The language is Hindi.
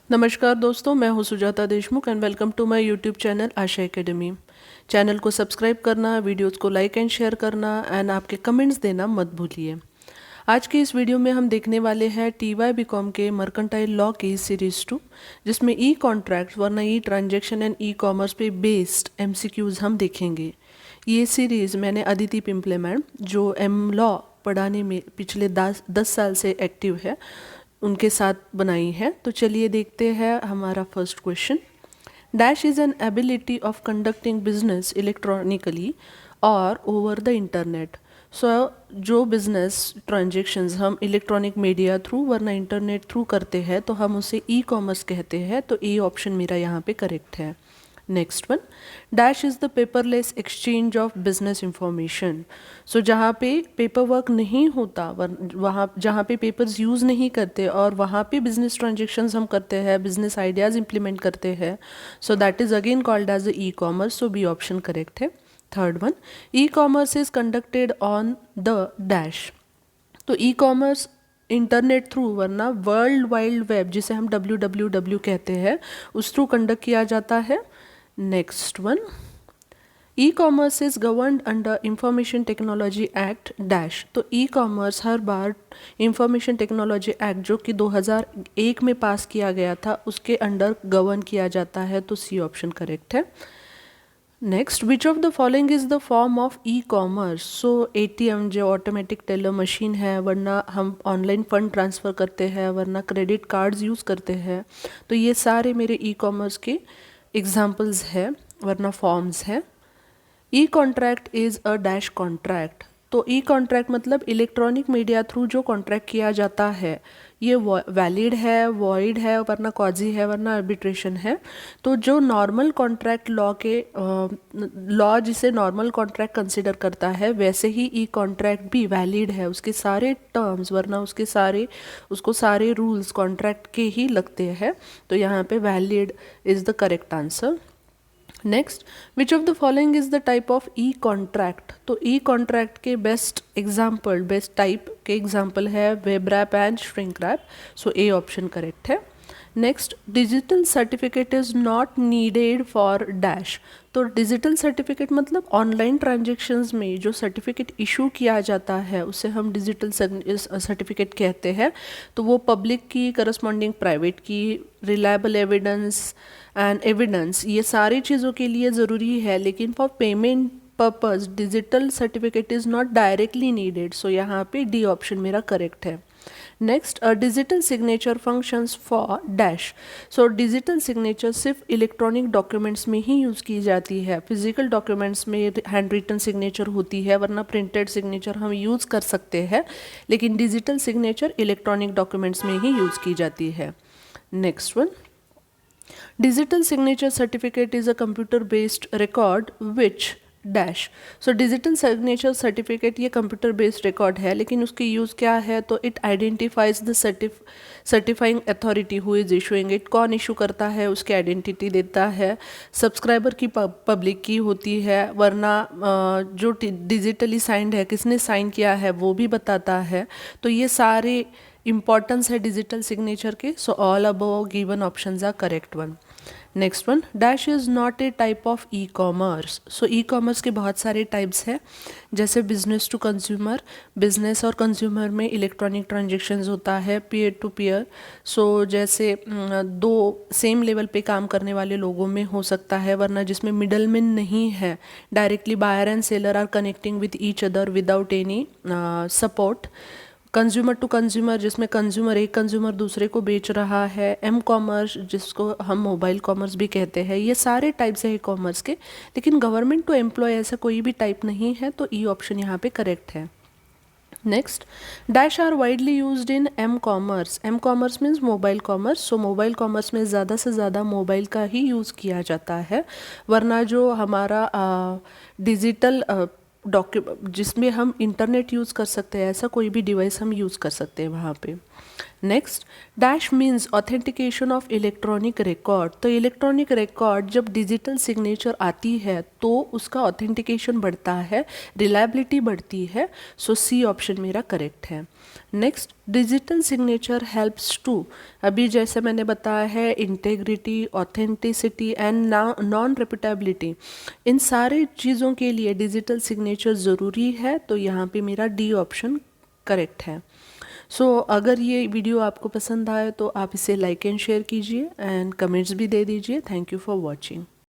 नमस्कार दोस्तों, मैं हूं Sujata Deshmukh and welcome to my YouTube channel Asha academy. Channel को सब्सक्राइब करना, वीडियोस को लाइक एंड शेयर करना एंड आपके कमेंट्स देना मत भूलिए। आज की इस वीडियो में हम देखने वाले हैं TY BCom के मर्केंटाइल लॉ की सीरीज 2, जिसमें ई कॉन्ट्रैक्ट वरना ई ट्रांजेक्शन एंड ई कॉमर्स पे बेस्ड MCQs हम देखेंगे। ये सीरीज़ मैंने अदिति पिंपले मैम, जो एम लॉ पढ़ाने में पिछले 10 साल से एक्टिव है, उनके साथ बनाई है। तो चलिए देखते हैं हमारा first question. Dash is an ability of conducting business electronically और ओवर द इंटरनेट। सो जो बिजनेस ट्रांजेक्शन्स हम इलेक्ट्रॉनिक मीडिया थ्रू वरना इंटरनेट थ्रू करते हैं तो हम उसे ई कॉमर्स कहते हैं। तो ए ऑप्शन मेरा यहाँ पे करेक्ट है। Next one, dash is the paperless exchange of business information. So जहाँ पे पेपर वर्क नहीं होता, वहाँ जहाँ पे पेपर्स यूज़ नहीं करते और वहाँ पे बिजनेस ट्रांजेक्शन्स हम करते हैं, बिजनेस आइडियाज़ इंप्लीमेंट करते हैं, so that is again called as E commerce. So B option correct है। Third one, E commerce is conducted on the dash. तो ई कॉमर्स इंटरनेट थ्रू वरना वर्ल्ड वाइड वेब, जिसे हम WWW कहते हैं, उस थ्रू कंडक्ट किया जाता है। Next one, E commerce is governed under information technology act dash. तो ई कॉमर्स हर बार इंफॉर्मेशन टेक्नोलॉजी एक्ट, जो कि 2001 में पास किया गया था, उसके अंडर गवर्न किया जाता है। तो सी ऑप्शन करेक्ट है। Next, which of the following is the form of E commerce. So ATM जो ऑटोमेटिक टेलर मशीन है, वरना हम ऑनलाइन फंड ट्रांसफ़र करते हैं, वरना क्रेडिट कार्ड्स यूज़ करते हैं। तो ये सारे मेरे ई कॉमर्स के एग्जाम्पल्स है वरना फॉर्म्स हैं। E contract is a dash contract. तो ई कॉन्ट्रैक्ट मतलब इलेक्ट्रॉनिक मीडिया थ्रू जो कॉन्ट्रैक्ट किया जाता है, ये वैलिड है, वॉइड है, वरना कॉजी है, वरना आर्बिट्रेशन है। तो जो नॉर्मल कॉन्ट्रैक्ट लॉ जिसे नॉर्मल कॉन्ट्रैक्ट कंसिडर करता है, वैसे ही ई कॉन्ट्रैक्ट भी वैलिड है। उसके सारे टर्म्स वरना उसको सारे रूल्स कॉन्ट्रैक्ट के ही लगते हैं। तो यहाँ पे valid is the correct answer. Next, which of the following is the type of E contract. तो ई कॉन्ट्रैक्ट के बेस्ट टाइप के एग्जाम्पल है web wrap and shrink wrap. So A option correct है। Next, digital certificate is not needed for dash. तो डिजिटल सर्टिफिकेट मतलब ऑनलाइन ट्रांजेक्शन्स में जो सर्टिफिकेट इशू किया जाता है, उसे हम डिजिटल सर्टिफिकेट कहते हैं। तो वो पब्लिक की, करस्पॉन्डिंग प्राइवेट की, रिलायबल एविडेंस एंड एविडेंस, ये सारी चीज़ों के लिए ज़रूरी है। लेकिन for payment purpose digital certificate is not directly needed. So यहाँ पे डी ऑप्शन मेरा करेक्ट है। Next, uh digital signature functions for dash. So digital signature सिर्फ इलेक्ट्रॉनिक डॉक्यूमेंट्स में ही यूज़ की जाती है। फिजिकल डॉक्यूमेंट्स में हैंड रिटन सिग्नेचर होती है, वरना प्रिंटेड सिग्नेचर हम यूज़ कर सकते हैं, लेकिन डिजिटल सिग्नेचर इलेक्ट्रॉनिक डॉक्यूमेंट्स में ही यूज़ की जाती है। Next one, digital signature certificate is a computer based record which dash. So digital signature certificate ये कंप्यूटर बेस्ड रिकॉर्ड है, लेकिन उसकी यूज़ क्या है, तो it identifies the certifying authority who is issuing it. कौन इशू करता है उसकी आइडेंटिटी देता है। सब्सक्राइबर की पब्लिक की होती है, वरना जो डिजिटली साइंड है, किसने साइन किया है, वो भी बताता है। तो ये सारे इंपॉर्टेंस है डिजिटल सिग्नेचर के। So all above given options are correct one. Next one, dash is not a type of E commerce. So E commerce के बहुत सारे टाइप्स हैं, जैसे बिजनेस टू कंज्यूमर। बिजनेस और कंज्यूमर में इलेक्ट्रॉनिक ट्रांजेक्शन्स होता है, पीयर टू पीयर। सो जैसे दो सेम लेवल पे काम करने वाले लोगों में हो सकता है, वरना जिसमें मिडलमैन नहीं है, directly buyer and seller are connecting with each other without any support. Consumer to consumer, जिसमें एक कंज्यूमर दूसरे को बेच रहा है। एम कॉमर्स, जिसको हम मोबाइल कॉमर्स भी कहते हैं। ये सारे टाइप्स है ई कॉमर्स के, लेकिन गवर्नमेंट टू एम्प्लॉय ऐसा कोई भी टाइप नहीं है। तो ई ऑप्शन यहाँ पे करेक्ट है। Next, dash are widely used in M commerce. M commerce means mobile commerce. So mobile commerce में ज़्यादा से ज़्यादा मोबाइल का ही यूज़ किया जाता है, वरना जो हमारा डिजिटल जिसमें हम इंटरनेट यूज़ कर सकते हैं, ऐसा कोई भी डिवाइस हम यूज़ कर सकते हैं वहाँ पे। Next, dash means authentication of electronic record. तो इलेक्ट्रॉनिक रिकॉर्ड जब डिजिटल सिग्नेचर आती है तो उसका ऑथेंटिकेशन बढ़ता है, रिलायबिलिटी बढ़ती है। सो सी ऑप्शन मेरा करेक्ट है। Next, digital signature helps to, अभी जैसे मैंने बताया है, integrity, authenticity and non repeatability, इन सारे चीज़ों के लिए डिजिटल सिग्नेचर ज़रूरी है। तो यहाँ पे मेरा डी ऑप्शन करेक्ट है। अगर ये वीडियो आपको पसंद आए तो आप इसे लाइक एंड शेयर कीजिए एंड कमेंट्स भी दे दीजिए। Thank you for watching.